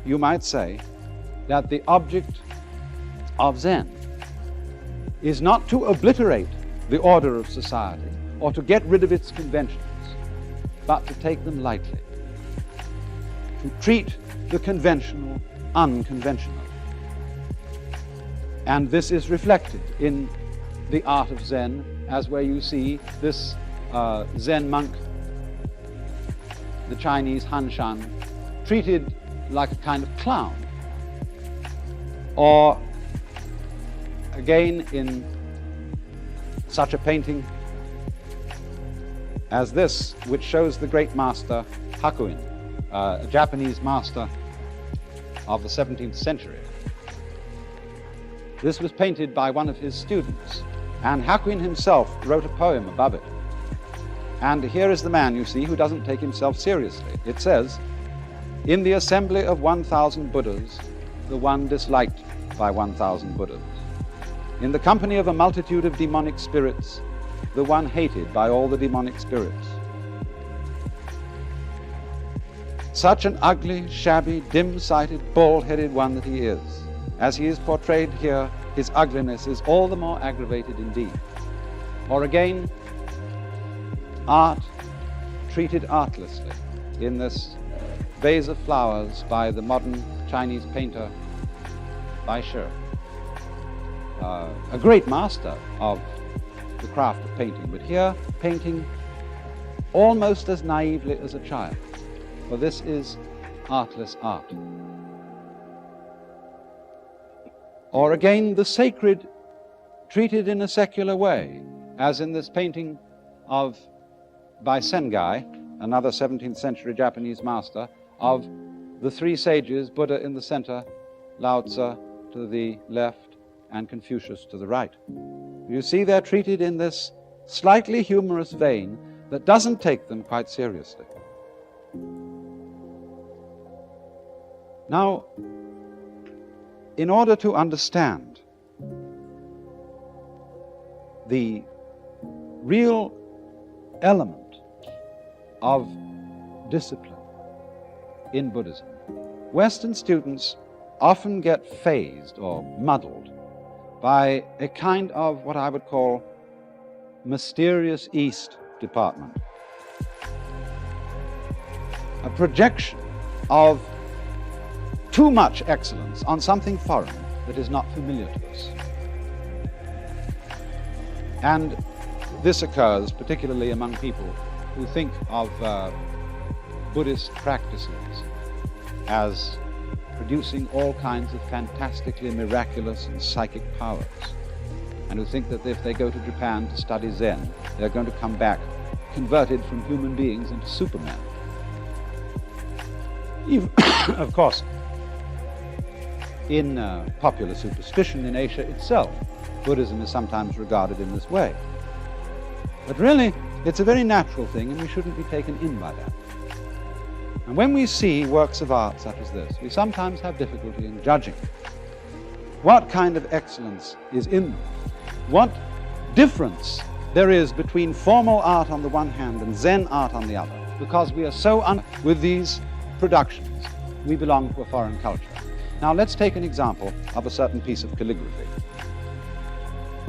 you might say, that the object of Zen is not to obliterate the order of society or to get rid of its conventions, but to take them lightly, to treat the conventional unconventional. And this is reflected in the art of Zen, as where you see this Zen monk, the Chinese Hanshan, treated like a kind of clown. Or again in such a painting as this, which shows the great master Hakuin, a Japanese master of the 17th century. This was painted by one of his students, and Hakuin himself wrote a poem above it. And here is the man, you see, who doesn't take himself seriously. It says, "In the assembly of 1,000 Buddhas, the one disliked by 1,000 Buddhas. In the company of a multitude of demonic spirits, the one hated by all the demonic spirits. Such an ugly, shabby, dim-sighted, bald-headed one that he is. As he is portrayed here, his ugliness is all the more aggravated indeed." Or again, art treated artlessly in this vase of flowers by the modern Chinese painter Bai Shi, a great master of the craft of painting, but here painting almost as naively as a child, for this is artless art. Or again, the sacred treated in a secular way, as in this painting by Sengai, another 17th century Japanese master, of the three sages, Buddha in the center, Lao Tzu to the left, and Confucius to the right. You see, they're treated in this slightly humorous vein that doesn't take them quite seriously. Now, in order to understand the real element of discipline in Buddhism, Western students often get phased or muddled by a kind of what I would call mysterious East department, a projection of too much excellence on something foreign that is not familiar to us. And this occurs particularly among people who think of Buddhist practices as producing all kinds of fantastically miraculous and psychic powers, and who think that if they go to Japan to study Zen, they're going to come back converted from human beings into Supermen. Even, of course, in popular superstition in Asia itself, Buddhism is sometimes regarded in this way. But really, it's a very natural thing, and we shouldn't be taken in by that. And when we see works of art such as this, we sometimes have difficulty in judging what kind of excellence is in them, what difference there is between formal art on the one hand and Zen art on the other, because we are so with these productions. We belong to a foreign culture. Now let's take an example of a certain piece of calligraphy.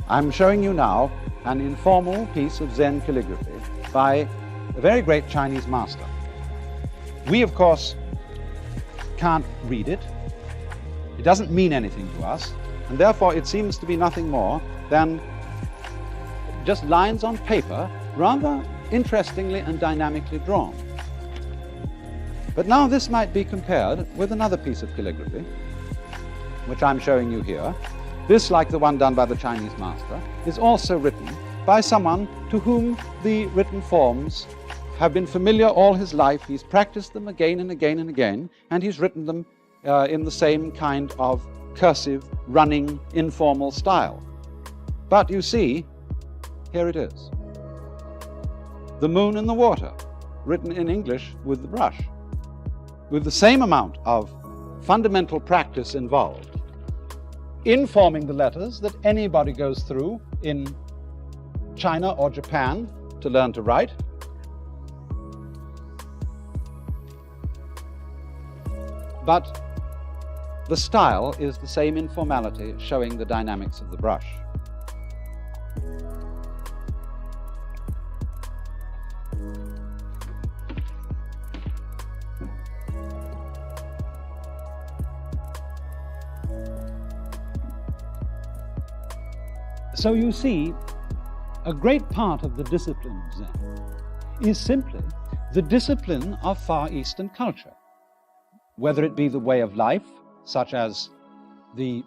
I'm showing you now an informal piece of Zen calligraphy by a very great Chinese master. We, of course, can't read it. It doesn't mean anything to us, and therefore it seems to be nothing more than just lines on paper, rather interestingly and dynamically drawn. But now this might be compared with another piece of calligraphy, which I'm showing you here. This, like the one done by the Chinese master, is also written by someone to whom the written forms have been familiar all his life. He's practiced them again and again and again, and he's written them in the same kind of cursive, running, informal style. But you see, here it is. The moon and the water, written in English with the brush, with the same amount of fundamental practice involved in forming the letters that anybody goes through in China or Japan to learn to write. But The style is the same informality showing the dynamics of the brush. So you see, a great part of the discipline of Zen is simply the discipline of Far Eastern culture, whether it be the way of life, such as the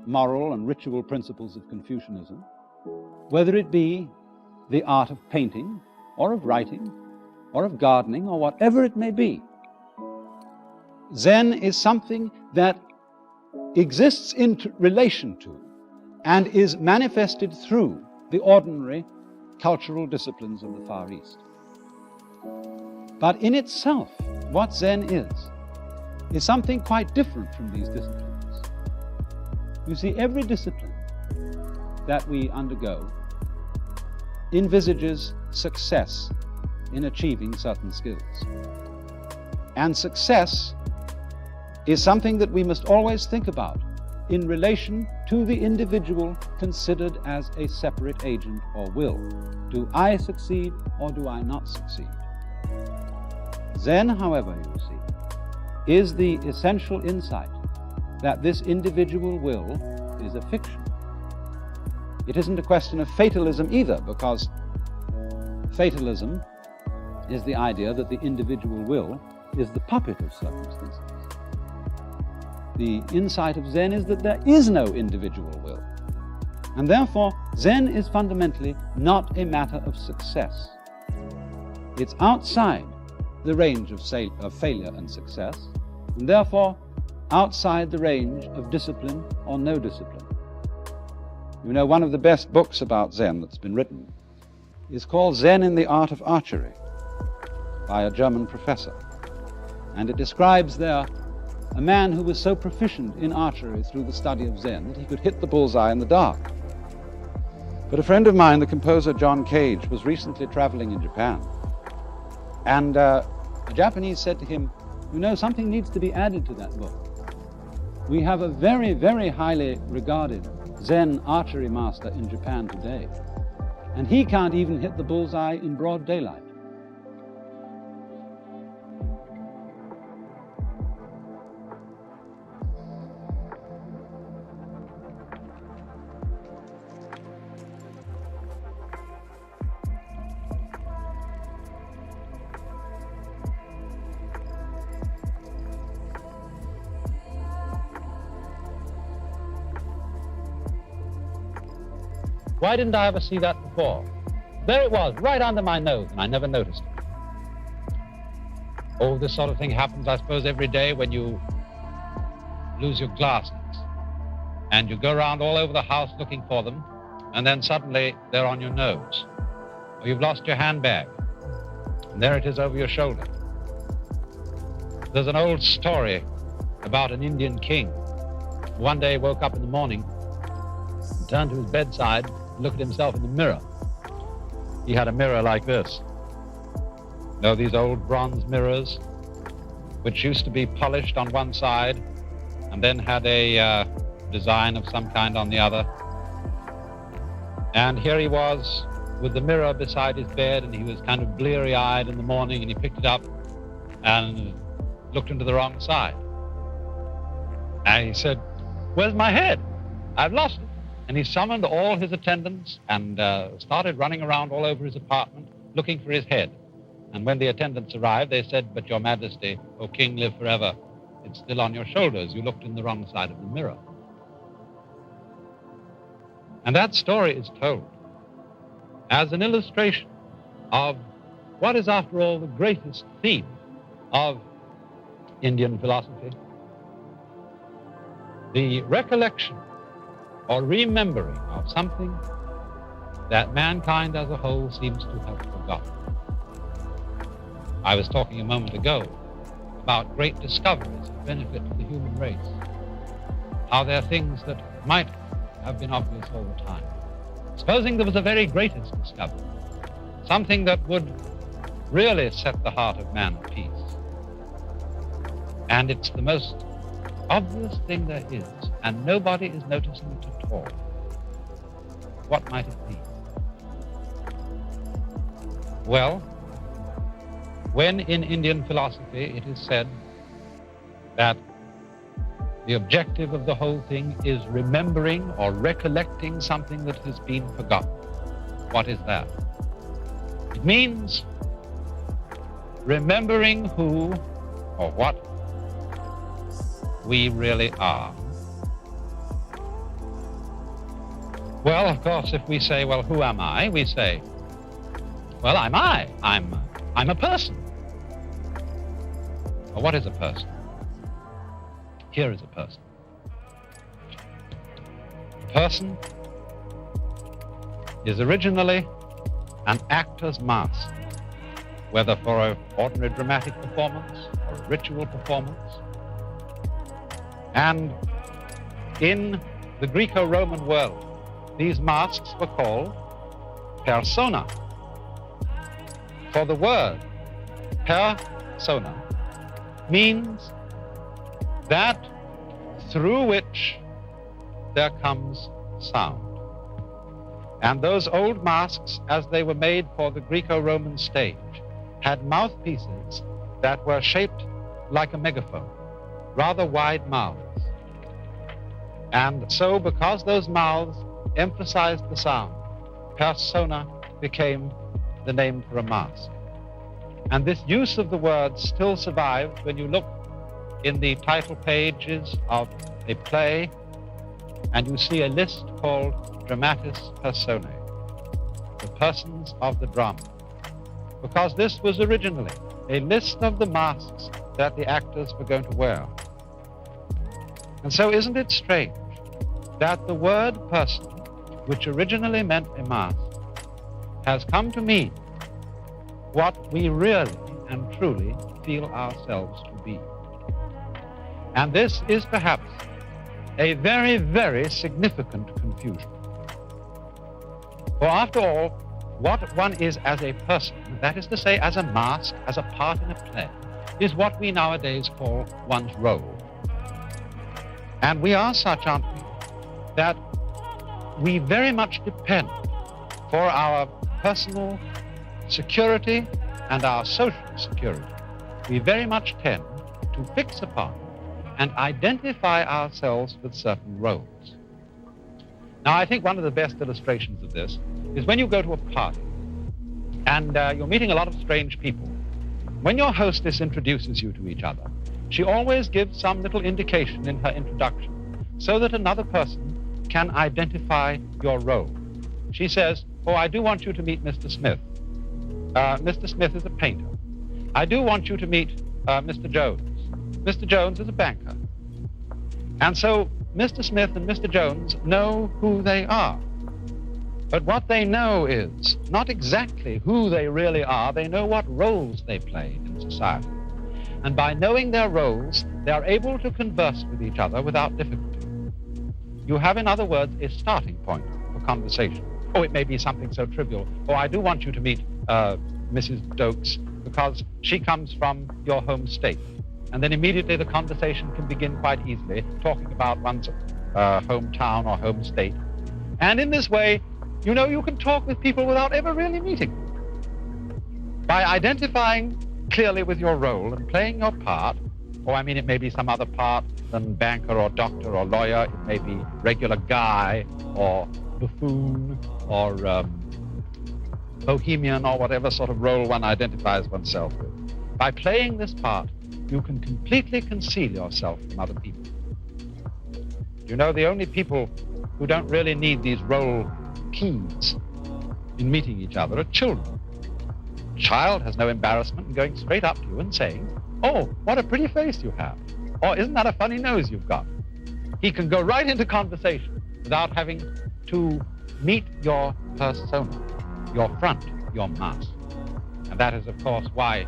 moral and ritual principles of Confucianism, whether it be the art of painting, or of writing, or of gardening, or whatever it may be. Zen is something that exists in relation to and is manifested through the ordinary cultural disciplines of the Far East. But in itself, what Zen is something quite different from these disciplines. You see, every discipline that we undergo envisages success in achieving certain skills. And success is something that we must always think about in relation to the individual considered as a separate agent or will. Do I succeed or do I not succeed? Zen, however, you see, is the essential insight that this individual will is a fiction. It isn't a question of fatalism either, because fatalism is the idea that the individual will is the puppet of circumstances. The insight of Zen is that there is no individual will. And therefore, Zen is fundamentally not a matter of success. It's outside the range of failure and success, and therefore outside the range of discipline or no discipline. You know, one of the best books about Zen that's been written is called Zen in the Art of Archery by a German professor. And it describes there a man who was so proficient in archery through the study of Zen that he could hit the bullseye in the dark. But a friend of mine, the composer John Cage, was recently traveling in Japan. And the Japanese said to him, you know, something needs to be added to that book. We have a very, very highly regarded Zen archery master in Japan today, and he can't even hit the bullseye in broad daylight. Why didn't I ever see that before? There it was, right under my nose, and I never noticed it. Oh, this sort of thing happens, I suppose, every day when you lose your glasses. And you go around all over the house looking for them, and then suddenly they're on your nose. Or you've lost your handbag, and there it is over your shoulder. There's an old story about an Indian king who one day woke up in the morning, turned to his bedside, looked at himself in the mirror. He had a mirror like this. You know, these old bronze mirrors, which used to be polished on one side and then had a design of some kind on the other. And here he was with the mirror beside his bed, and he was kind of bleary-eyed in the morning, and he picked it up and looked into the wrong side. And he said, "Where's my head? I've lost it." And he summoned all his attendants and started running around all over his apartment looking for his head. And when the attendants arrived, they said, "But Your Majesty, O King, live forever. It's still on your shoulders. You looked in the wrong side of the mirror." And that story is told as an illustration of what is, after all, the greatest theme of Indian philosophy: the recollection or remembering of something that mankind as a whole seems to have forgotten. I was talking a moment ago about great discoveries of benefit to the human race, how there are things that might have been obvious all the time. Supposing there was a very greatest discovery, something that would really set the heart of man at peace. And it's the most obvious thing there is, and nobody is noticing it at all, what might it be? Well, when in Indian philosophy it is said that the objective of the whole thing is remembering or recollecting something that has been forgotten, what is that? It means remembering who or what we really are. Well, of course, if we say, well, who am I? We say, well, I'm I. I'm a person. Well, what is a person? Here is a person. A person is originally an actor's mask, whether for an ordinary dramatic performance or a ritual performance. And in the Greco-Roman world, these masks were called persona. For the word persona means that through which there comes sound. And those old masks, as they were made for the Greco-Roman stage, had mouthpieces that were shaped like a megaphone, rather wide mouths. And so, because those mouths emphasized the sound, persona became the name for a mask. And this use of the word still survives when you look in the title pages of a play and you see a list called Dramatis Personae, the persons of the drama. Because this was originally a list of the masks that the actors were going to wear. And so isn't it strange that the word person, which originally meant a mask, has come to mean what we really and truly feel ourselves to be. And this is perhaps a very, very significant confusion. For after all, what one is as a person, that is to say, as a mask, as a part in a play, is what we nowadays call one's role. And we are such, aren't we, that we very much depend for our personal security and our social security. We very much tend to fix upon and identify ourselves with certain roles. Now, I think one of the best illustrations of this is when you go to a party and you're meeting a lot of strange people. When your hostess introduces you to each other, she always gives some little indication in her introduction so that another person can identify your role. She says, oh, I do want you to meet Mr. Smith. Mr. Smith is a painter. I do want you to meet Mr. Jones. Mr. Jones is a banker. And so Mr. Smith and Mr. Jones know who they are. But what they know is not exactly who they really are. They know what roles they play in society. And by knowing their roles, they are able to converse with each other without difficulty. You have, in other words, a starting point for conversation. Oh, it may be something so trivial. Oh, I do want you to meet Mrs. Dokes because she comes from your home state. And then immediately the conversation can begin quite easily, talking about one's hometown or home state. And in this way, you know, you can talk with people without ever really meeting them. By identifying clearly with your role and playing your part, or I mean, it may be some other part than banker or doctor or lawyer. It may be regular guy or buffoon or bohemian or whatever sort of role one identifies oneself with. By playing this part, you can completely conceal yourself from other people. You know, the only people who don't really need these role keys in meeting each other are children. A child has no embarrassment in going straight up to you and saying, oh, what a pretty face you have. Or isn't that a funny nose you've got? He can go right into conversation without having to meet your persona, your front, your mask. And that is, of course, why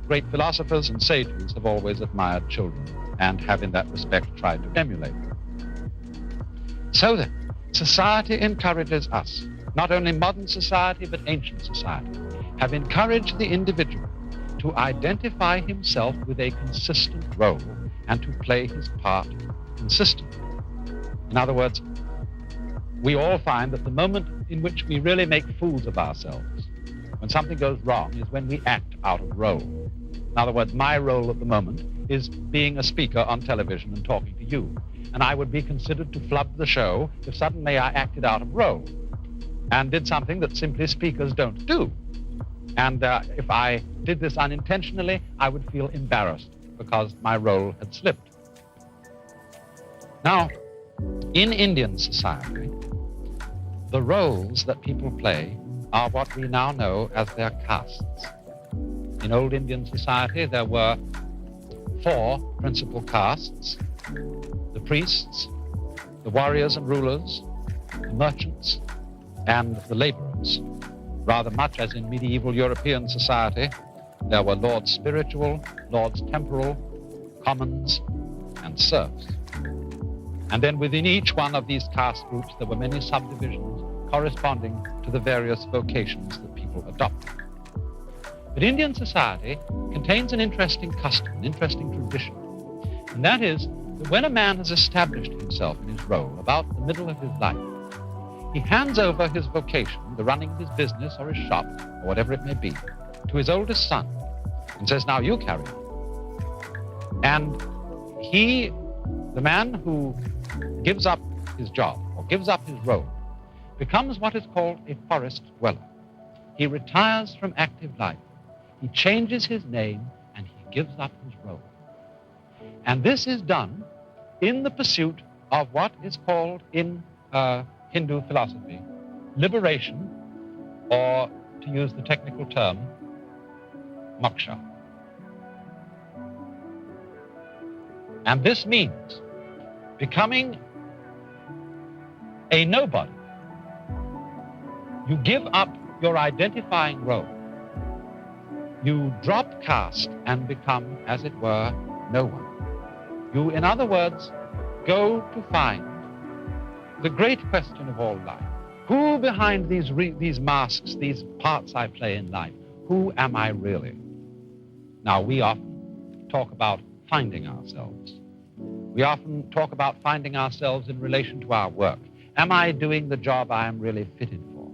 great philosophers and sages have always admired children and have in that respect tried to emulate them. So then, society encourages us, not only modern society but ancient society, have encouraged the individual to identify himself with a consistent role and to play his part consistently. In other words, we all find that the moment in which we really make fools of ourselves, when something goes wrong, is when we act out of role. In other words, my role at the moment is being a speaker on television and talking to you. And I would be considered to flub the show if suddenly I acted out of role and did something that simply speakers don't do. And if I did this unintentionally, I would feel embarrassed because my role had slipped. Now, in Indian society, the roles that people play are what we now know as their castes. In old Indian society, there were 4 principal castes: the priests, the warriors and rulers, the merchants, and the laborers. Rather much as in medieval European society, there were lords spiritual, lords temporal, commons, and serfs. And then within each one of these caste groups, there were many subdivisions corresponding to the various vocations that people adopted. But Indian society contains an interesting custom, an interesting tradition. And that is that when a man has established himself in his role about the middle of his life, he hands over his vocation, the running of his business or his shop, or whatever it may be, to his oldest son and says, now you carry on. And he, the man who gives up his job or gives up his role, becomes what is called a forest dweller. He retires from active life. He changes his name and he gives up his role. And this is done in the pursuit of what is called in Hindu philosophy liberation, or to use the technical term, moksha. And this means becoming a nobody. You give up your identifying role. You drop caste and become, as it were, no one. You, in other words, go to find the great question of all life. Who behind these masks, these parts I play in life, who am I really? Now, we often talk about finding ourselves. We often talk about finding ourselves in relation to our work. Am I doing the job I am really fitted for?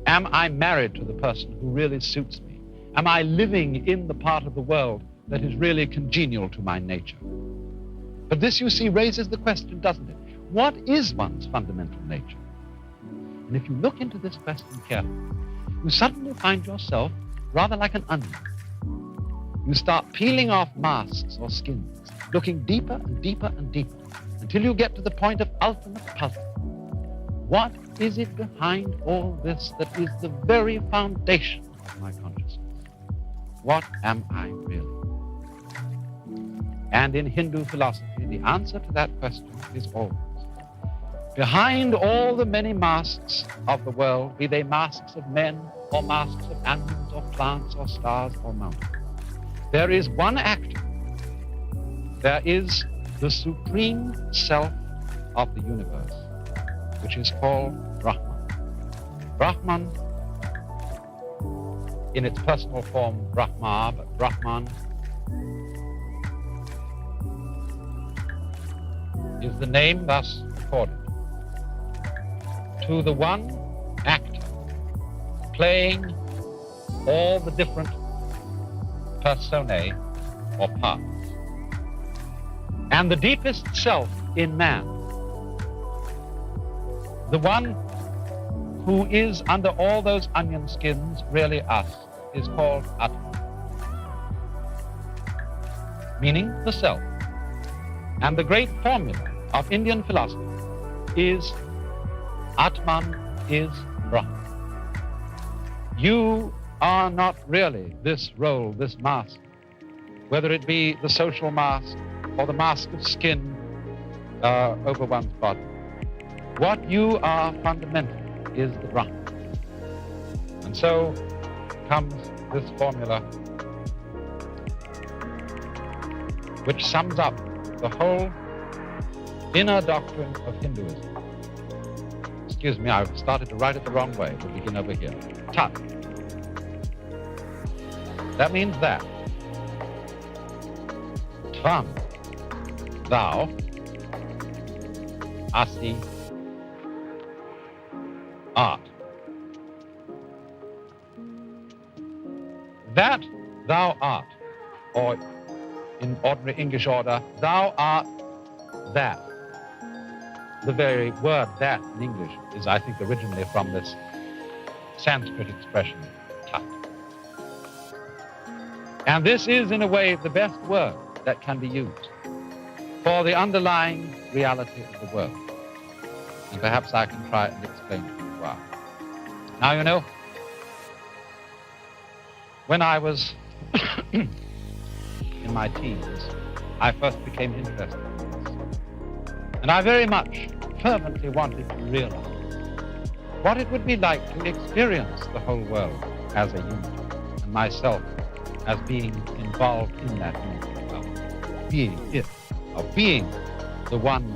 Am I married to the person who really suits me? Am I living in the part of the world that is really congenial to my nature? But this, you see, raises the question, doesn't it? What is one's fundamental nature? And if you look into this question carefully, you suddenly find yourself rather like an onion. You start peeling off masks or skins, looking deeper and deeper and deeper, until you get to the point of ultimate puzzle. What is it behind all this that is the very foundation of my consciousness? What am I really? And in Hindu philosophy, the answer to that question is always, behind all the many masks of the world, be they masks of men or masks of animals or plants or stars or mountains, there is one actor. There is the supreme self of the universe, which is called Brahman. Brahman, in its personal form, Brahma, but Brahman is the name thus accorded to the one actor playing all the different personae or parts. And the deepest self in man, the one who is under all those onion skins really us, is called Atman, meaning the self. And the great formula of Indian philosophy is Atman is Brahman. You are not really this role, this mask, whether it be the social mask or the mask of skin over one's body. What you are fundamentally is the Brahman. And so comes this formula which sums up the whole inner doctrine of Hinduism. Excuse me, I've started to write it the wrong way. We'll begin over here. Tat. That means that. Tvam thou, asi, art. That thou art, or in ordinary English order, thou art that. The very word that in English is, I think, originally from this Sanskrit expression, tat. And this is, in a way, the best word that can be used for the underlying reality of the world. And perhaps I can try and explain to you why. Now, you know, when I was in my teens, I first became interested in this. And I very much fervently wanted to realize what it would be like to experience the whole world as a unit, and myself as being involved in that unity, of being it, of being the one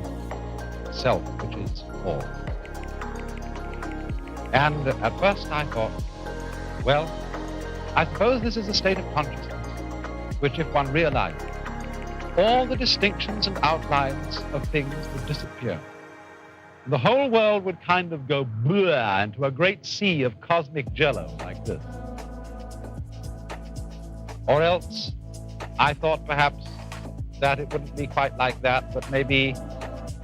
self which is all. And at first I thought, well, I suppose this is a state of consciousness which, if one realized, all the distinctions and outlines of things would disappear. The whole world would kind of go blah into a great sea of cosmic jello like this. Or else, I thought perhaps that it wouldn't be quite like that, but maybe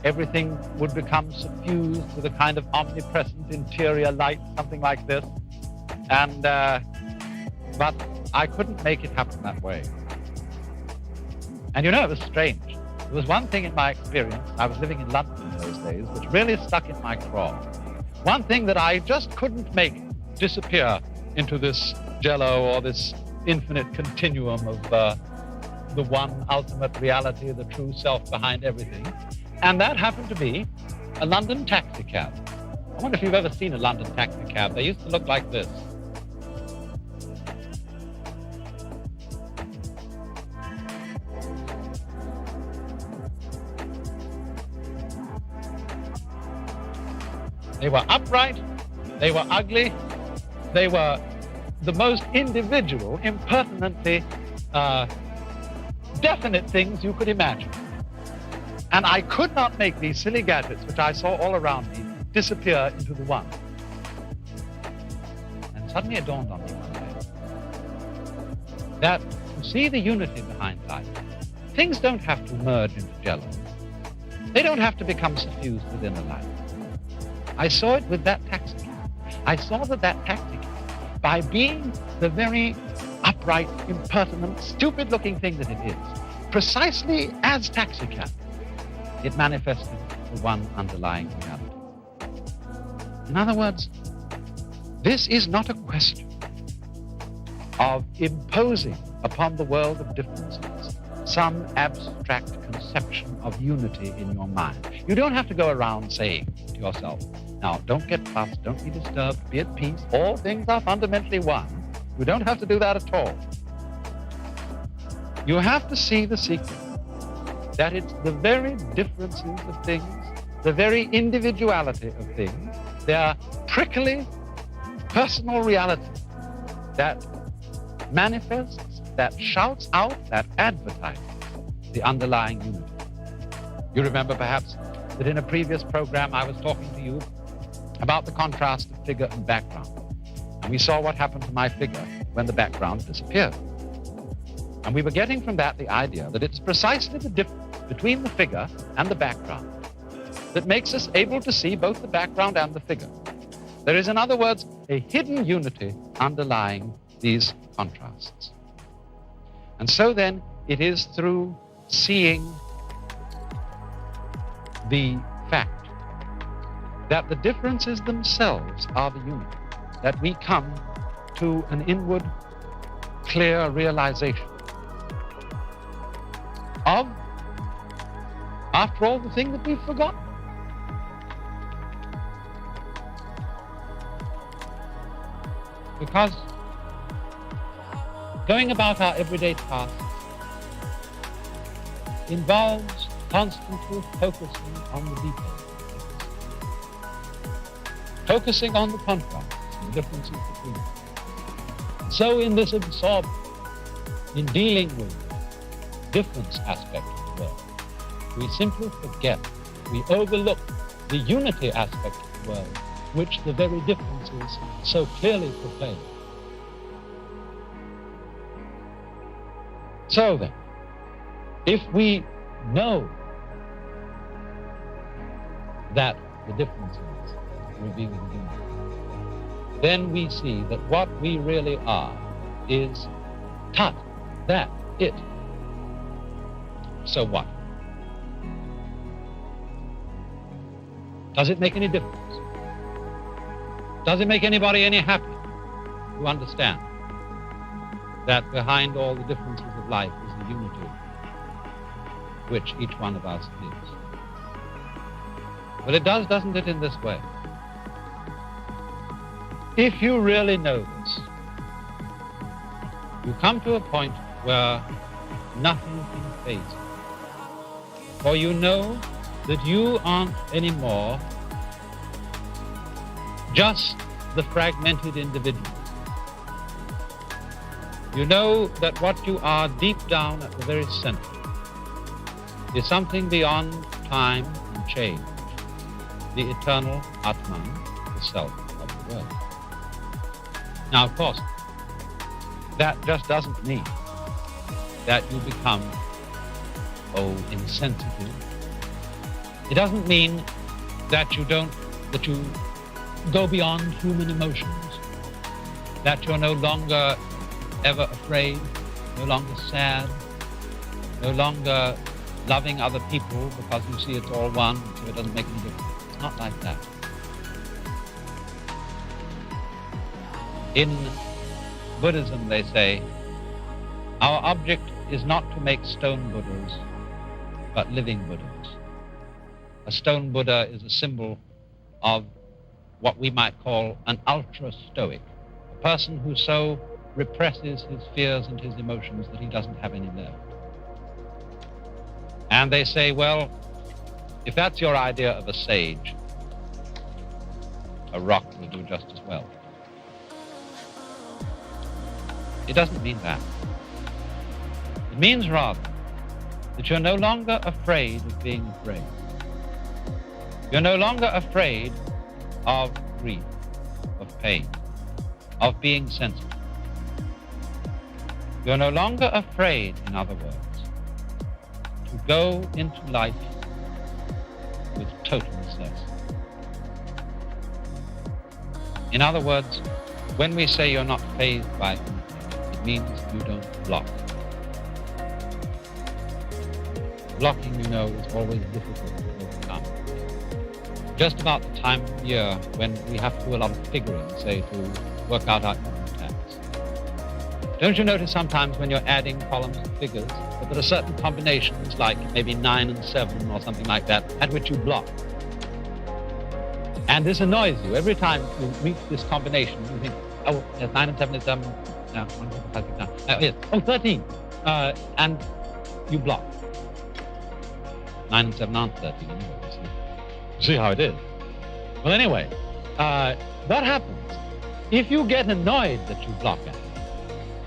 everything would become suffused with a kind of omnipresent interior light, something like this. And, but I couldn't make it happen that way. And you know, it was strange. There was one thing in my experience, I was living in London in those days, which really stuck in my craw. One thing that I just couldn't make disappear into this jello or this infinite continuum of the one ultimate reality, the true self behind everything. And that happened to be a London taxi cab. I wonder if you've ever seen a London taxi cab. They used to look like this. They were upright, they were ugly, they were the most individual, impertinently definite things you could imagine. And I could not make these silly gadgets, which I saw all around me, disappear into the one. And suddenly it dawned on me one day that to see the unity behind life, things don't have to merge into jello. They don't have to become suffused within a life. I saw it with that taxi cab. I saw that taxi cab, by being the very upright, impertinent, stupid-looking thing that it is, precisely as taxi cab, it manifested the one underlying reality. In other words, this is not a question of imposing upon the world of differences some abstract conception of unity in your mind. You don't have to go around saying to yourself, now, don't get fussed, don't be disturbed, be at peace, all things are fundamentally one. You don't have to do that at all. You have to see the secret, that it's the very differences of things, the very individuality of things, their prickly personal reality that manifests, that shouts out, that advertises the underlying unity. You remember perhaps that in a previous program I was talking to you about the contrast of figure and background. And we saw what happened to my figure when the background disappeared. And we were getting from that the idea that it's precisely the difference between the figure and the background that makes us able to see both the background and the figure. There is, in other words, a hidden unity underlying these contrasts. And so then, it is through seeing the fact that the differences themselves are the unity, that we come to an inward, clear realization of, after all, the thing that we've forgotten. Because going about our everyday tasks involves constantly focusing on the details. Focusing on the contrasts and the differences between them. So in this absorption, in dealing with difference aspect of the world, We simply forget, we overlook the unity aspect of the world, which the very differences so clearly proclaim. So then, if we know that the differences reveal the unity, then we see that what we really are is tat, that, it. So what? Does it make any difference? Does it make anybody any happier to understand that behind all the differences of life is the unity which each one of us is? Well, it does, doesn't it, in this way? If you really know this, you come to a point where nothing can faze you. For you know that you aren't anymore just the fragmented individual. You know that what you are deep down at the very center is something beyond time and change, the eternal Atman, the self of the world. Now, of course, that just doesn't mean that you become, insensitive. It doesn't mean that you go beyond human emotions, that you're no longer ever afraid, no longer sad, no longer loving other people because you see it's all one, so it doesn't make any difference. It's not like that. In Buddhism, they say, our object is not to make stone Buddhas, but living Buddhas. A stone Buddha is a symbol of what we might call an ultra-stoic, a person who so represses his fears and his emotions that he doesn't have any left. And they say, well, if that's your idea of a sage, a rock will do just as well. It doesn't mean that. It means rather that you're no longer afraid of being afraid. You're no longer afraid of grief, of pain, of being sensitive. You're no longer afraid, in other words, to go into life with total cess. In other words, when we say you're not fazed by anything, it means you don't block. Blocking, you know, is always difficult to overcome. Just about the time of year when we have to do a lot of figuring, say, to work out our income tax. Don't you notice sometimes when you're adding columns and figures that there are certain combinations, like maybe 9 and 7 or something like that, at which you block? And this annoys you. Every time you reach this combination, you think, oh, yes, 9 and 7 is, 1, 2, 5, 6, 9. Yes, 13. And you block. 9 and 7 aren't 13 anyway. See how it is? Well, anyway, what happens if you get annoyed that you block at it?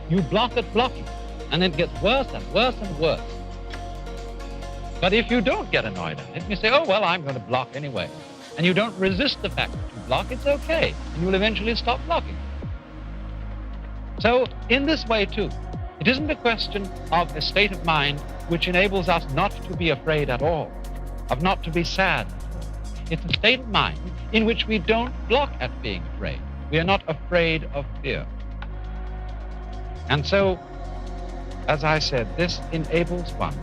You block at blocking, and it gets worse and worse and worse. But if you don't get annoyed at it, you say, oh, well, I'm going to block anyway. And you don't resist the fact that you block, it's okay. And you'll eventually stop blocking. So, in this way, too, it isn't a question of a state of mind which enables us not to be afraid at all, of not to be sad. It's a state of mind in which we don't block at being afraid. We are not afraid of fear. And so, as I said, this enables one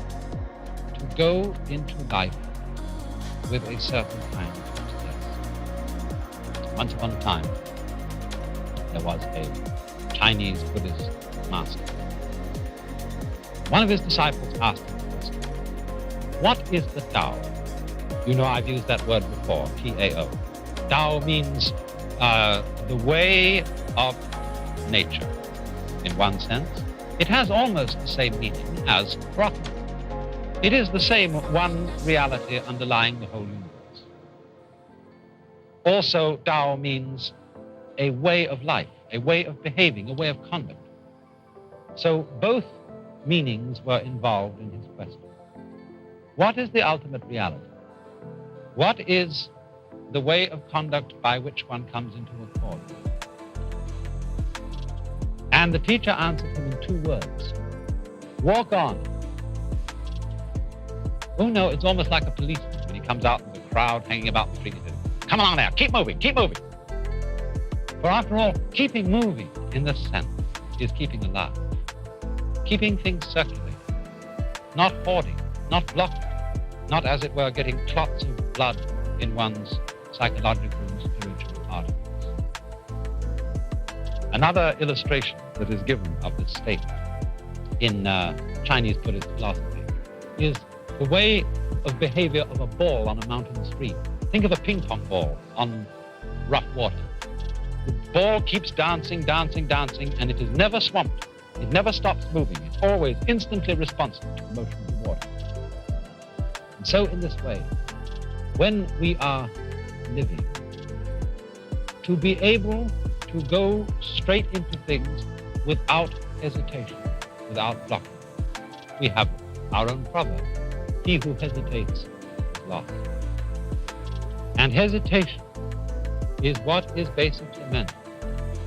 to go into life with a certain kind of success. Once upon a time, there was a Chinese Buddhist master. One of his disciples asked him the question, what is the Tao? You know, I've used that word before, T-A-O. Tao means the way of nature. In one sense, it has almost the same meaning as Brahman. It is the same one reality underlying the whole universe. Also, Tao means a way of life, a way of behaving, a way of conduct. So both meanings were involved in his question. what is the ultimate reality? What is the way of conduct by which one comes into accord? And the teacher answered him in 2 words. Walk on. Oh no, it's almost like a policeman when he comes out in the crowd hanging about the street. He says, come on now, keep moving, keep moving. For after all, keeping moving in this sense is keeping alive. Keeping things circulating, not hoarding, not blocking, not, as it were, getting clots of blood in one's psychological and spiritual arteries. Another illustration that is given of this state in Chinese Buddhist philosophy is the way of behavior of a ball on a mountain stream. Think of a ping pong ball on rough water. The ball keeps dancing, dancing, dancing, and it is never swamped. It never stops moving. It's always instantly responsive to the motion of the water. And so in this way, when we are living, to be able to go straight into things without hesitation, without blocking. We have our own proverb, he who hesitates is lost. And hesitation is what is basically meant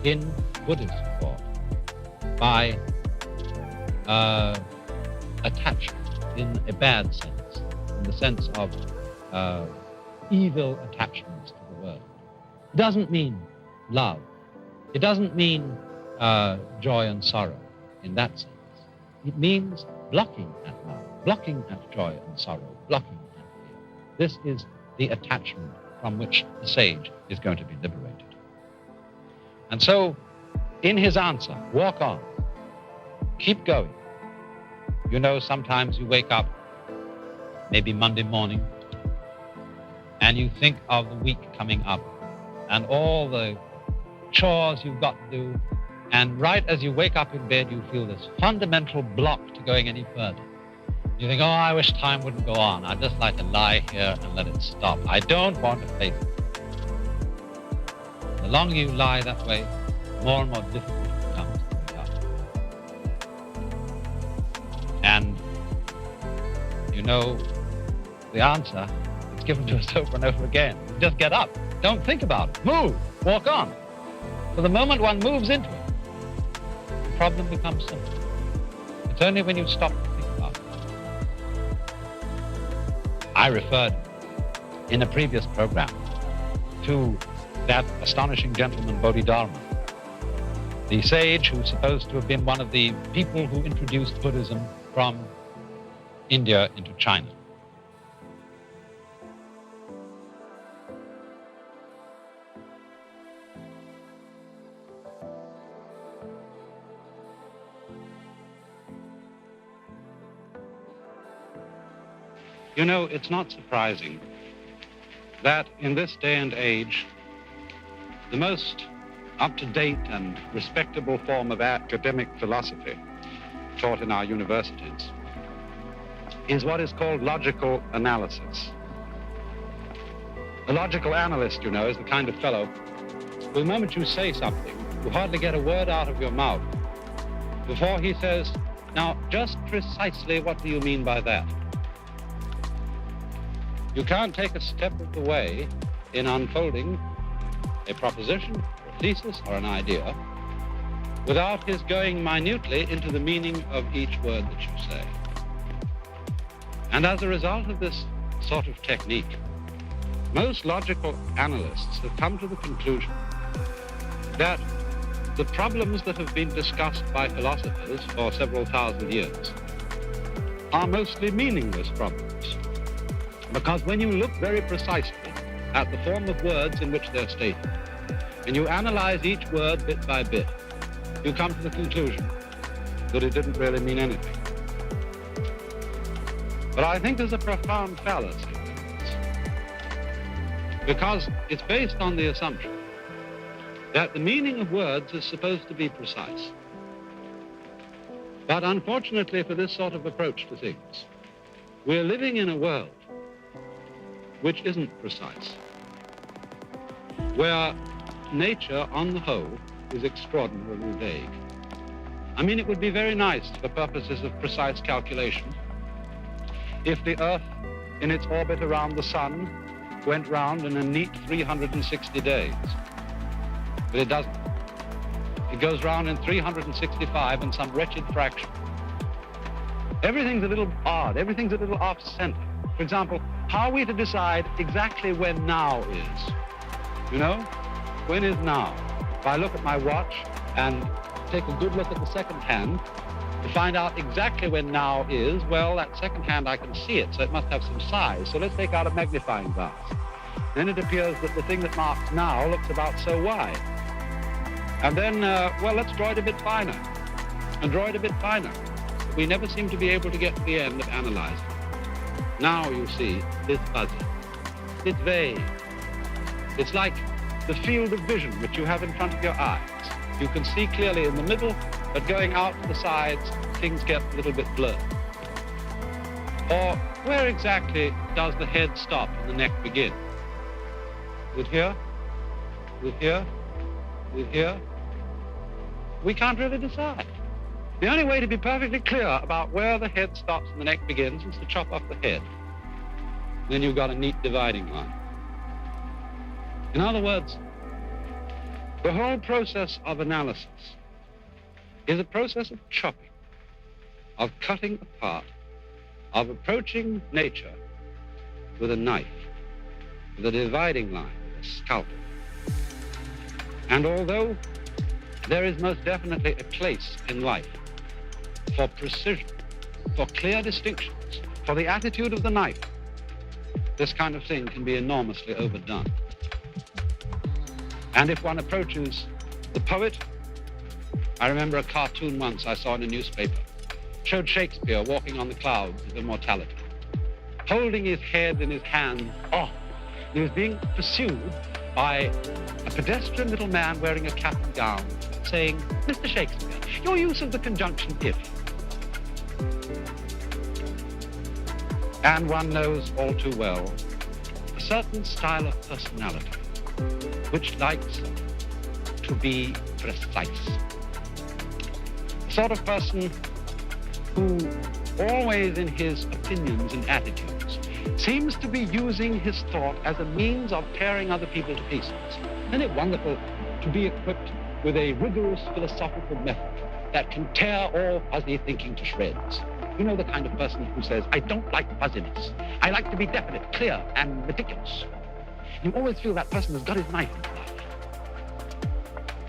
in Buddhist thought by attachment in a bad sense, in the sense of evil attachments to the world. It doesn't mean love. It doesn't mean joy and sorrow in that sense. It means blocking at love, blocking at joy and sorrow, blocking at fear. This is the attachment from which the sage is going to be liberated. And so, in his answer, walk on, keep going. You know, sometimes you wake up, maybe Monday morning, and you think of the week coming up and all the chores you've got to do, and right as you wake up in bed, you feel this fundamental block to going any further. You think, oh, I wish time wouldn't go on. I'd just like to lie here and let it stop. I don't want to face it. The longer you lie that way, more and more difficult it becomes to wake up. And, you know, the answer is given to us over and over again. Just get up. Don't think about it. Move. Walk on. So the moment one moves into it, the problem becomes simple. It's only when you stop to think about it. I referred in a previous program to that astonishing gentleman, Bodhidharma, the sage who's supposed to have been one of the people who introduced Buddhism from India into China. You know, it's not surprising that in this day and age, the most up-to-date and respectable form of academic philosophy taught in our universities is what is called logical analysis. A logical analyst, you know, is the kind of fellow who, the moment you say something, you hardly get a word out of your mouth before he says, now, just precisely what do you mean by that? You can't take a step of the way in unfolding a proposition, or a thesis, or an idea without his going minutely into the meaning of each word that you say. And as a result of this sort of technique, most logical analysts have come to the conclusion that the problems that have been discussed by philosophers for several thousand years are mostly meaningless problems. Because when you look very precisely at the form of words in which they're stated, and you analyze each word bit by bit, you come to the conclusion that it didn't really mean anything. But I think there's a profound fallacy in this, because it's based on the assumption that the meaning of words is supposed to be precise. But unfortunately for this sort of approach to things, we're living in a world which isn't precise, where nature, on the whole, is extraordinarily vague. I mean, it would be very nice for purposes of precise calculation if the Earth, in its orbit around the Sun, went round in a neat 360 days. But it doesn't. It goes round in 365 and some wretched fraction. Everything's a little odd. Everything's a little off-center. For example, how are we to decide exactly when now is? You know, when is now? If I look at my watch and take a good look at the second hand to find out exactly when now is, well, that second hand I can see it, so it must have some size. So let's take out a magnifying glass. Then it appears that the thing that marks now looks about so wide. And then, well, let's draw it a bit finer, and draw it a bit finer. We never seem to be able to get to the end of analyzing. Now, you see, it's fuzzy. It's vague. It's like the field of vision which you have in front of your eyes. You can see clearly in the middle, but going out to the sides, things get a little bit blurred. Or where exactly does the head stop and the neck begin? Is it here? Is it here? Is it here? We can't really decide. The only way to be perfectly clear about where the head stops and the neck begins is to chop off the head. Then you've got a neat dividing line. In other words, the whole process of analysis is a process of chopping, of cutting apart, of approaching nature with a knife, with a dividing line, a scalpel. And although there is most definitely a place in life for precision, for clear distinctions, for the attitude of the knife, this kind of thing can be enormously overdone. And if one approaches the poet, I remember a cartoon once I saw in a newspaper, showed Shakespeare walking on the clouds of immortality, holding his head in his hand. He was being pursued by a pedestrian little man wearing a cap and gown, saying, "Mr. Shakespeare, your use of the conjunction if." And one knows all too well a certain style of personality which likes to be precise. The sort of person who always in his opinions and attitudes seems to be using his thought as a means of tearing other people to pieces. Isn't it wonderful to be equipped with a rigorous philosophical method that can tear all fuzzy thinking to shreds? You know, the kind of person who says, "I don't like fuzziness. I like to be definite, clear, and meticulous." You always feel that person has got his knife in his life.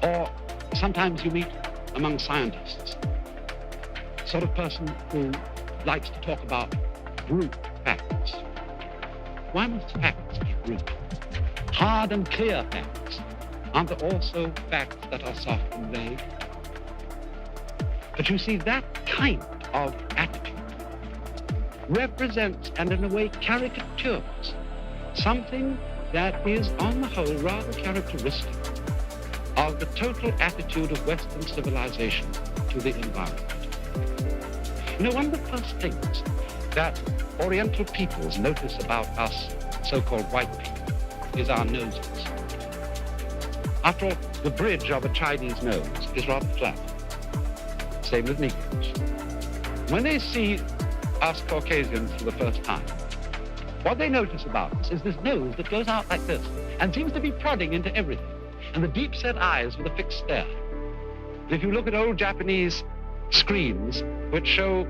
Or sometimes you meet among scientists, the sort of person who likes to talk about brute facts. Why must facts be brute? Hard and clear facts. Aren't there also facts that are soft and vague? But you see, that kind of attitude represents and in a way caricatures something that is on the whole rather characteristic of the total attitude of Western civilization to the environment. You know, one of the first things that Oriental peoples notice about us so-called white people is our noses. After all, the bridge of a Chinese nose is rather flat. Same with Negroes. When they see us Caucasians for the first time, what they notice about us is this nose that goes out like this and seems to be prodding into everything, and the deep-set eyes with a fixed stare. And if you look at old Japanese screens which show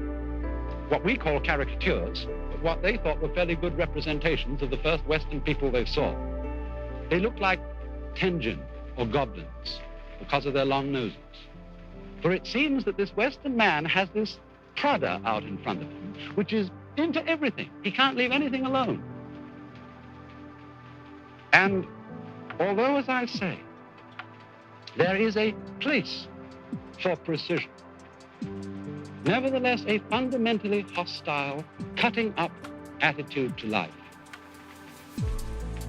what we call caricatures, but what they thought were fairly good representations of the first Western people they saw, they look like Tenjin or goblins because of their long noses. For it seems that this Western man has this prodder out in front of him, which is into everything. He can't leave anything alone. And although, as I say, there is a place for precision, nevertheless a fundamentally hostile, cutting up attitude to life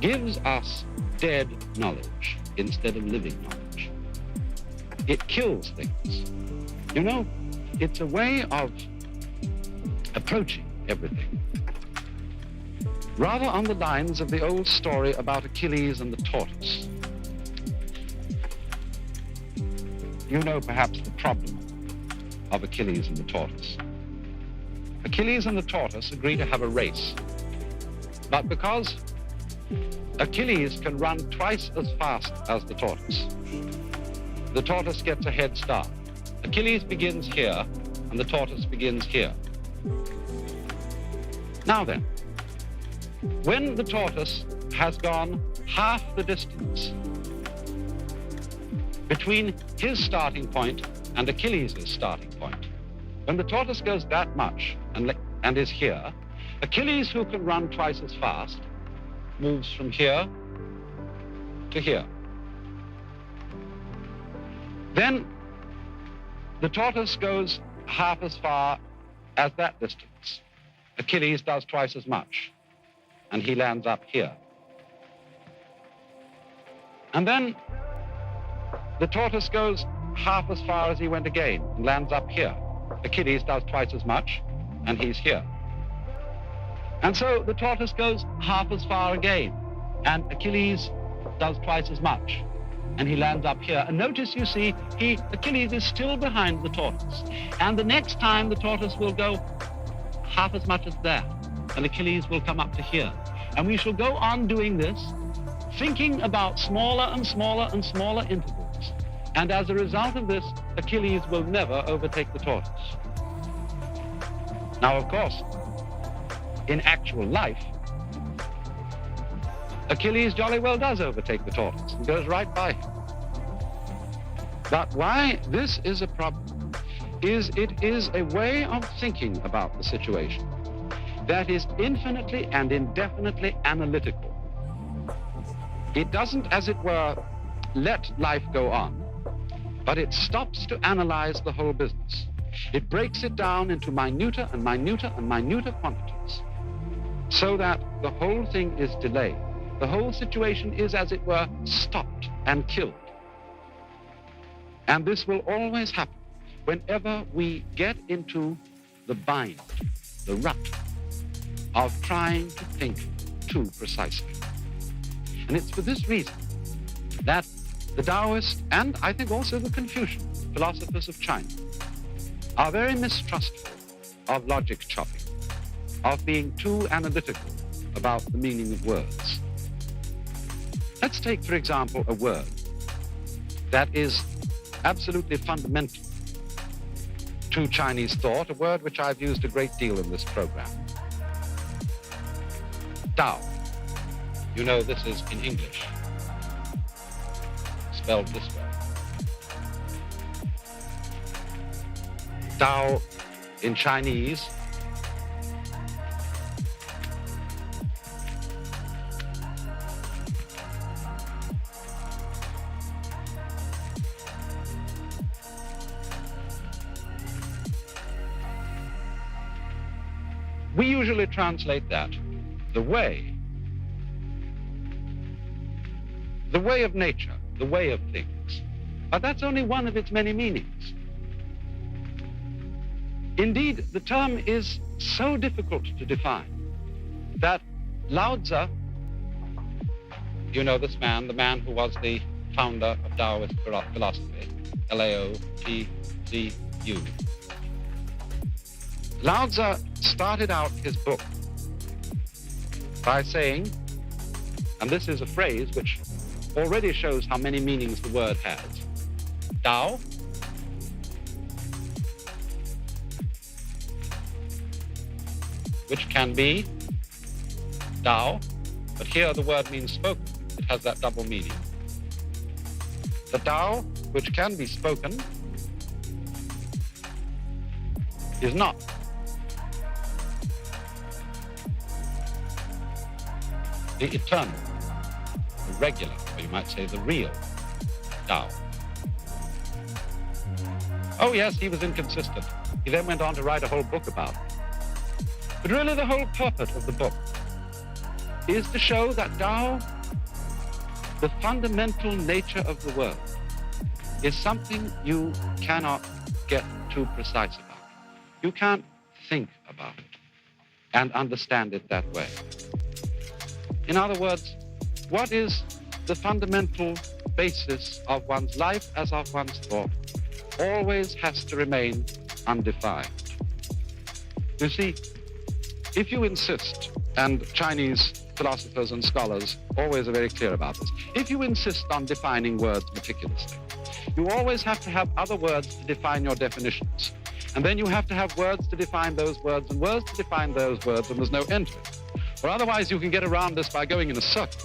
gives us dead knowledge instead of living knowledge. It kills things. You know, it's a way of approaching everything, rather on the lines of the old story about Achilles and the tortoise. You know perhaps the problem of Achilles and the tortoise. Achilles and the tortoise agree to have a race. But because Achilles can run twice as fast as the tortoise gets a head start. Achilles begins here, and the tortoise begins here. Now then, when the tortoise has gone half the distance between his starting point and Achilles' starting point, when the tortoise goes that much and is here, Achilles, who can run twice as fast, moves from here to here. Then the tortoise goes half as far as that distance. Achilles does twice as much, and he lands up here. And then the tortoise goes half as far as he went again and lands up here. Achilles does twice as much, and he's here. And so the tortoise goes half as far again, and Achilles does twice as much, and he lands up here. And notice, you see, Achilles is still behind the tortoise. And the next time, the tortoise will go half as much as that, and Achilles will come up to here. And we shall go on doing this, thinking about smaller and smaller and smaller intervals. And as a result of this, Achilles will never overtake the tortoise. Now, of course, in actual life, Achilles jolly well does overtake the tortoise and goes right by him. But why this is a problem is it is a way of thinking about the situation that is infinitely and indefinitely analytical. It doesn't, as it were, let life go on, but it stops to analyze the whole business. It breaks it down into minuter and minuter and minuter quantities, so that the whole thing is delayed. The whole situation is, as it were, stopped and killed. And this will always happen whenever we get into the bind, the rut of trying to think too precisely. And it's for this reason that the Taoist, and I think also the Confucian philosophers of China, are very mistrustful of logic chopping, of being too analytical about the meaning of words. Let's take, for example, a word that is absolutely fundamental to Chinese thought, a word which I've used a great deal in this program. Tao. You know this is in English, spelled this way. Tao in Chinese we usually translate that the way of nature, the way of things. But that's only one of its many meanings. Indeed, the term is so difficult to define that Lao Tzu, you know this man, the man who was the founder of Taoist philosophy, Lao-Tzu. Lao Tzu started out his book by saying, and this is a phrase which already shows how many meanings the word has, Tao, which can be Tao, but here the word means spoken. It has that double meaning. The Tao, which can be spoken, is not. The eternal, the regular, or you might say the real Tao. Oh yes, he was inconsistent. He then went on to write a whole book about it. But really the whole purpose of the book is to show that Tao, the fundamental nature of the world, is something you cannot get too precise about. You can't think about it and understand it that way. In other words, what is the fundamental basis of one's life as of one's thought always has to remain undefined. You see, if you insist, and Chinese philosophers and scholars always are very clear about this, if you insist on defining words meticulously, you always have to have other words to define your definitions. And then you have to have words to define those words and words to define those words, and there's no end to it. Or otherwise you can get around this by going in a circle,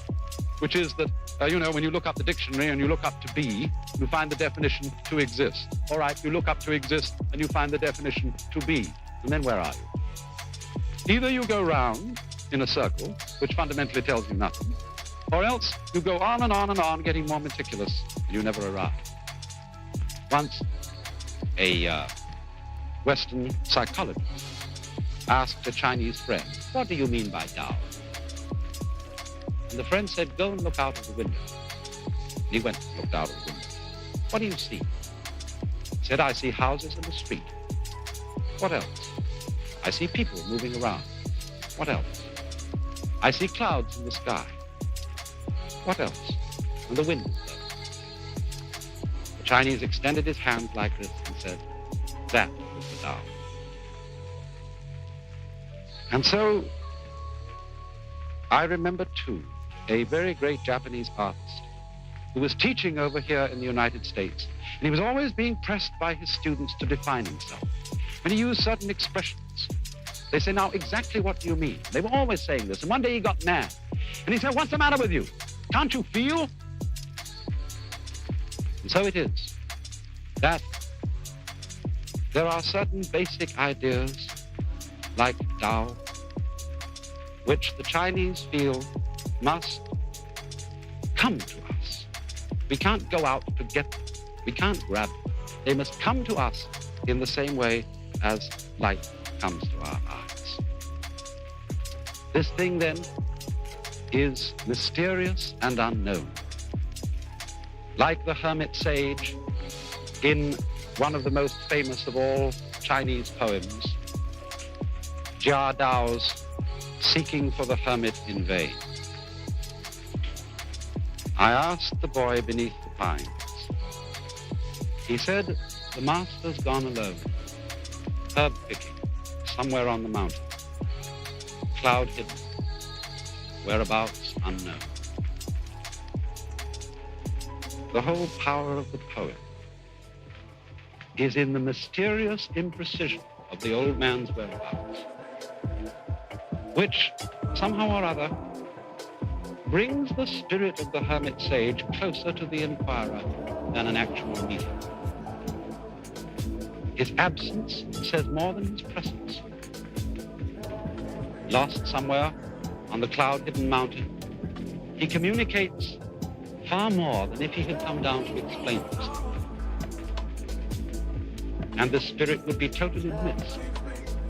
which is that, when you look up the dictionary and you look up to be, you find the definition to exist. All right, you look up to exist and you find the definition to be. And then where are you? Either you go round in a circle, which fundamentally tells you nothing, or else you go on and on and on, getting more meticulous, and you never arrive. Once, a Western psychologist asked a Chinese friend, "What do you mean by Tao?" And the friend said, "Go and look out of the window." And he went and looked out of the window. "What do you see?" He said, "I see houses in the street." "What else?" "I see people moving around." "What else?" "I see clouds in the sky." "What else?" "And the wind is blowing." The Chinese extended his hand like this and said, "That is the Tao." And so, I remember too, a very great Japanese artist who was teaching over here in the United States, and he was always being pressed by his students to define himself. And he used certain expressions. They say, "Now, exactly what do you mean?" They were always saying this, and one day he got mad. And he said, "What's the matter with you? Can't you feel?" And so it is that there are certain basic ideas, like Tao, which the Chinese feel must come to us. We can't go out to get them. We can't grab them. They must come to us in the same way as light comes to our eyes. This thing, then, is mysterious and unknown. Like the hermit sage in one of the most famous of all Chinese poems, Jia Dao's Seeking for the Hermit in Vain. I asked the boy beneath the pines. He said, "The master's gone alone, herb picking, somewhere on the mountain, cloud hidden, whereabouts unknown." The whole power of the poem is in the mysterious imprecision of the old man's whereabouts, which, somehow or other, brings the spirit of the hermit sage closer to the inquirer than an actual meeting. His absence says more than his presence. Lost somewhere on the cloud-hidden mountain, he communicates far more than if he had come down to explain himself. And the spirit would be totally missed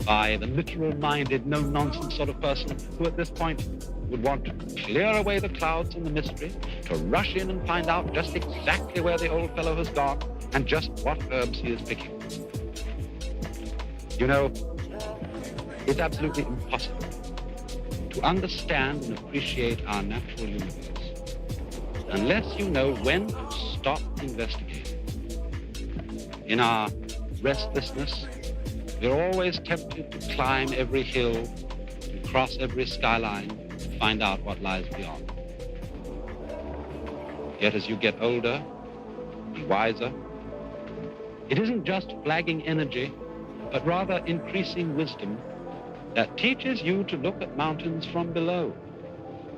by the literal-minded, no-nonsense sort of person who at this point would want to clear away the clouds and the mystery, to rush in and find out just exactly where the old fellow has gone and just what herbs he is picking. You know, it's absolutely impossible to understand and appreciate our natural universe unless you know when to stop investigating. In our restlessness, we're always tempted to climb every hill and cross every skyline to find out what lies beyond. Yet as you get older and wiser, it isn't just flagging energy, but rather increasing wisdom that teaches you to look at mountains from below,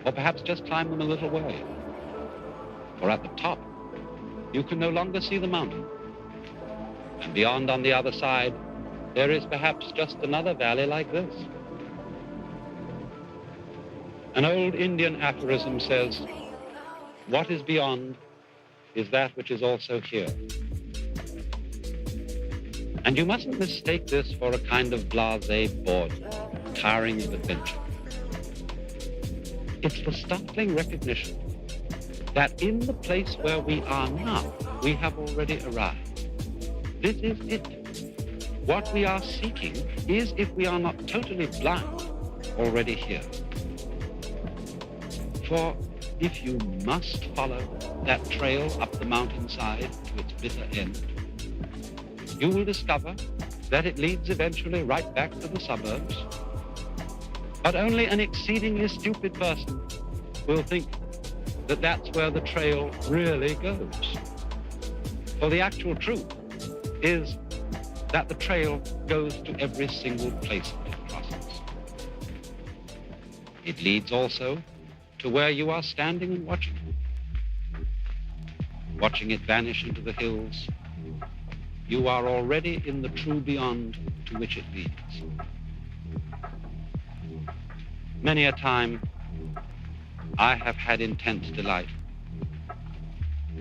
or perhaps just climb them a little way. For at the top, you can no longer see the mountain. And beyond on the other side, there is perhaps just another valley like this. An old Indian aphorism says, "What is beyond is that which is also here." And you mustn't mistake this for a kind of blasé boredom, tiring of adventure. It's the startling recognition that in the place where we are now, we have already arrived. This is it. What we are seeking is, if we are not totally blind, already here. For if you must follow that trail up the mountainside to its bitter end, you will discover that it leads eventually right back to the suburbs. But only an exceedingly stupid person will think that that's where the trail really goes. For the actual truth is that the trail goes to every single place it crosses. It leads also to where you are standing and watching it. Watching it vanish into the hills, you are already in the true beyond to which it leads. Many a time, I have had intense delight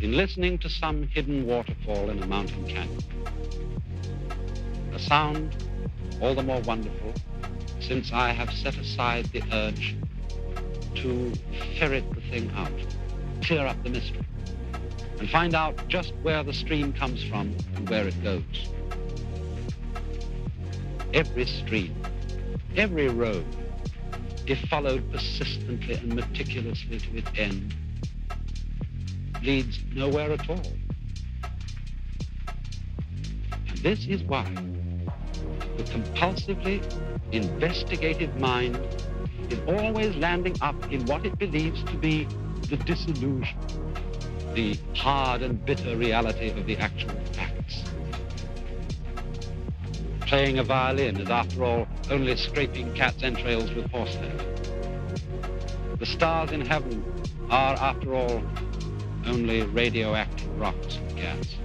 in listening to some hidden waterfall in a mountain canyon. A sound all the more wonderful since I have set aside the urge to ferret the thing out, clear up the mystery, and find out just where the stream comes from and where it goes. Every stream, every road, if followed persistently and meticulously to its end, leads nowhere at all. And this is why the compulsively investigative mind is always landing up in what it believes to be the disillusion, the hard and bitter reality of the actual facts. Playing a violin is, after all, only scraping cat's entrails with horsehair. The stars in heaven are, after all, only radioactive rocks and gas.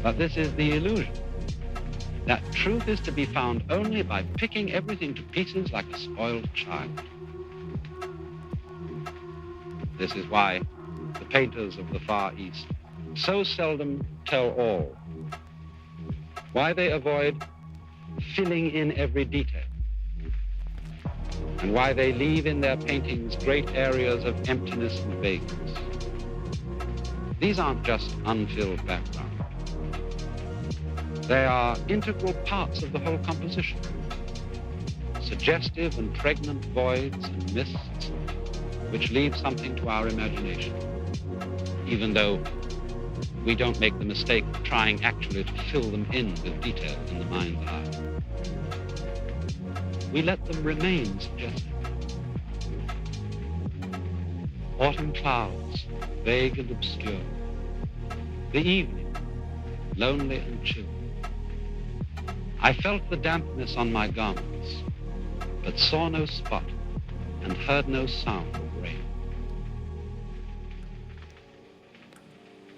But this is the illusion, that truth is to be found only by picking everything to pieces like a spoiled child. This is why the painters of the Far East so seldom tell all, why they avoid filling in every detail, and why they leave in their paintings great areas of emptiness and vagueness. These aren't just unfilled background. They are integral parts of the whole composition, suggestive and pregnant voids and mists which leave something to our imagination, even though we don't make the mistake of trying actually to fill them in with detail in the mind's eye. We let them remain suggestive. Autumn clouds, vague and obscure. The evening, lonely and chill. I felt the dampness on my garments, but saw no spot and heard no sound of rain.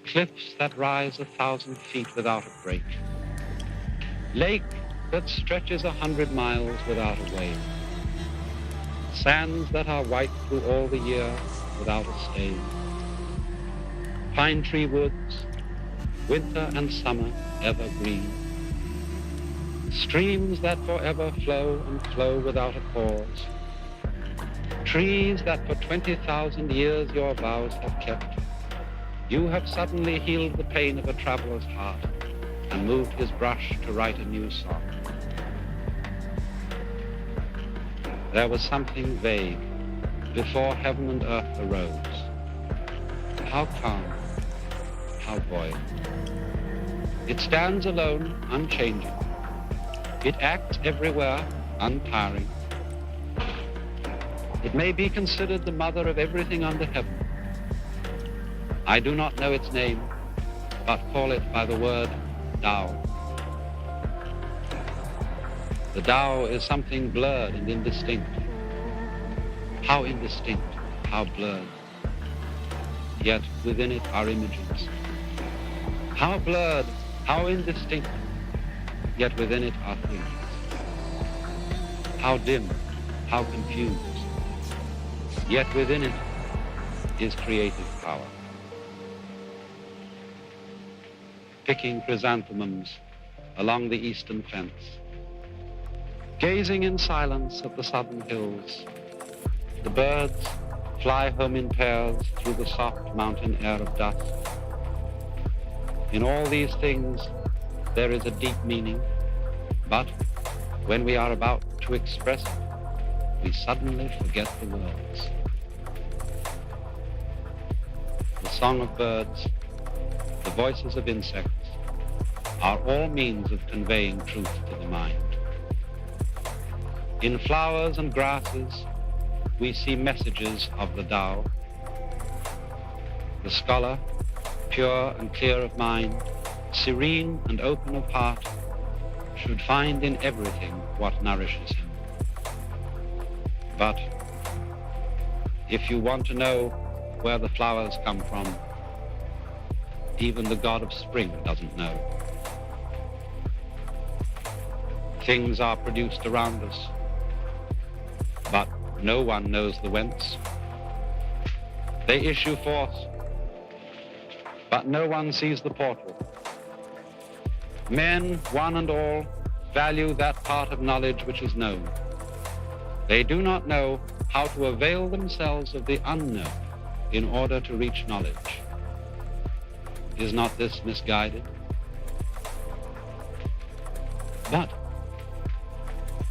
Cliffs that rise 1,000 feet without a break. Lake that stretches 100 miles without a wave. Sands that are white through all the year without a stain. Pine tree woods, winter and summer evergreen. Streams that forever flow and flow without a pause. Trees that for 20,000 years your vows have kept. You have suddenly healed the pain of a traveler's heart and moved his brush to write a new song. There was something vague before heaven and earth arose. How calm, how void. It stands alone, unchanging. It acts everywhere, untiring. It may be considered the mother of everything under heaven. I do not know its name, but call it by the word Tao. The Tao is something blurred and indistinct. How indistinct, how blurred. Yet within it are images. How blurred, how indistinct, yet within it are things. How dim, how confused, yet within it is creative power. Picking chrysanthemums along the eastern fence, gazing in silence at the southern hills. The birds fly home in pairs through the soft mountain air of dusk. In all these things, there is a deep meaning, but when we are about to express it, we suddenly forget the words. The song of birds, the voices of insects, are all means of conveying truth to the mind. In flowers and grasses, we see messages of the Tao. The scholar, pure and clear of mind, serene and open of heart, should find in everything what nourishes him. But if you want to know where the flowers come from, even the god of spring doesn't know. Things are produced around us, but no one knows the whence. They issue forth, but no one sees the portal. Men, one and all, value that part of knowledge which is known. They do not know how to avail themselves of the unknown in order to reach knowledge. Is not this misguided? But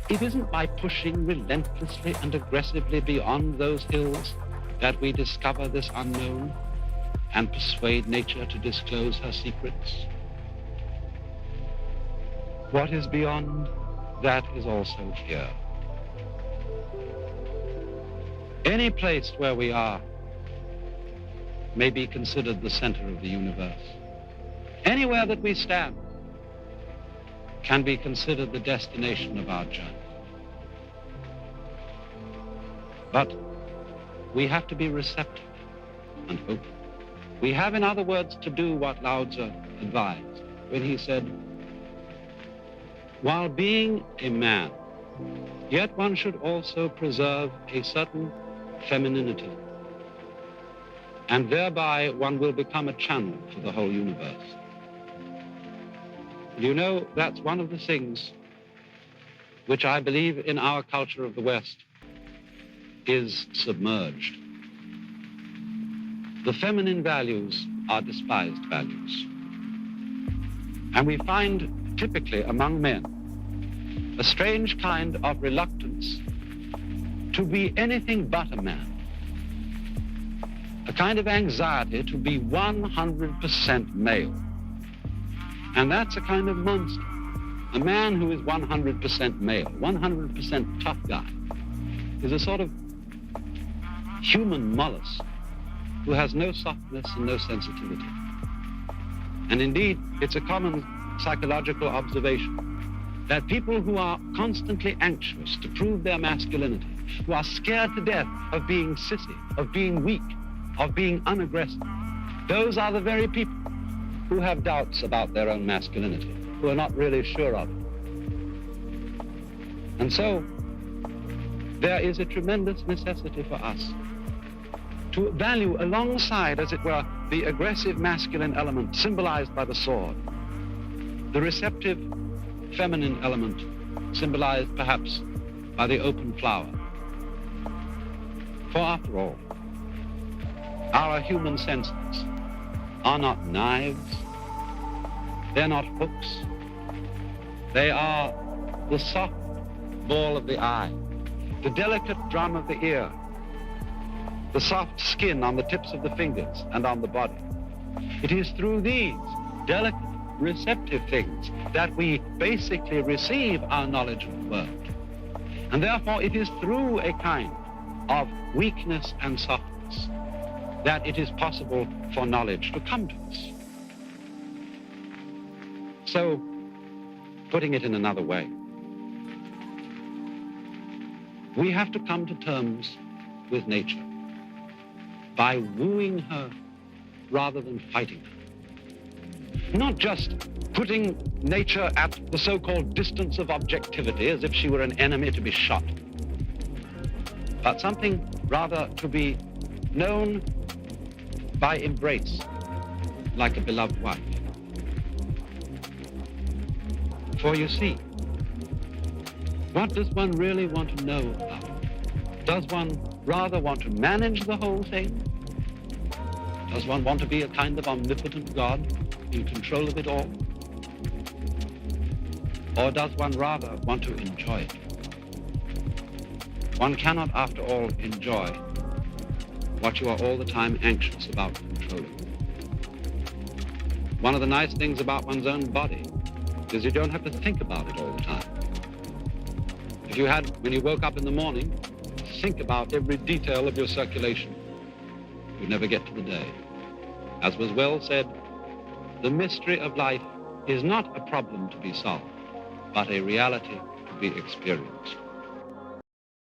it isn't by pushing relentlessly and aggressively beyond those hills that we discover this unknown and persuade nature to disclose her secrets. What is beyond, that is also here. Any place where we are may be considered the center of the universe. Anywhere that we stand can be considered the destination of our journey. But we have to be receptive and open. We have, in other words, to do what Lao Tzu advised when he said, while being a man, yet one should also preserve a certain femininity, and thereby one will become a channel for the whole universe. You know, that's one of the things which I believe in our culture of the West is submerged. The feminine values are despised values. And we find typically among men a strange kind of reluctance to be anything but a man. A kind of anxiety to be 100% male. And that's a kind of monster. A man who is 100% male, 100% tough guy, is a sort of human mollusk who has no softness and no sensitivity. And indeed, it's a common psychological observation that people who are constantly anxious to prove their masculinity, who are scared to death of being sissy, of being weak, of being unaggressive, those are the very people who have doubts about their own masculinity, who are not really sure of it. And so, there is a tremendous necessity for us to value alongside, as it were, the aggressive masculine element symbolized by the sword, the receptive feminine element symbolized perhaps by the open flower. For after all, our human senses are not knives, they're not hooks, they are the soft ball of the eye, the delicate drum of the ear, the soft skin on the tips of the fingers and on the body. It is through these delicate, receptive things that we basically receive our knowledge of the world. And therefore it is through a kind of weakness and softness that it is possible for knowledge to come to us. So, putting it in another way, we have to come to terms with nature by wooing her rather than fighting her. Not just putting nature at the so-called distance of objectivity as if she were an enemy to be shot, but something rather to be known by embrace, like a beloved wife. For you see, what does one really want to know about it? Does one rather want to manage the whole thing? Does one want to be a kind of omnipotent God in control of it all? Or does one rather want to enjoy it? One cannot, after all, enjoy what you are all the time anxious about controlling. One of the nice things about one's own body is you don't have to think about it all the time. If you had, when you woke up in the morning, think about every detail of your circulation, you'd never get to the day. As was well said, the mystery of life is not a problem to be solved, but a reality to be experienced.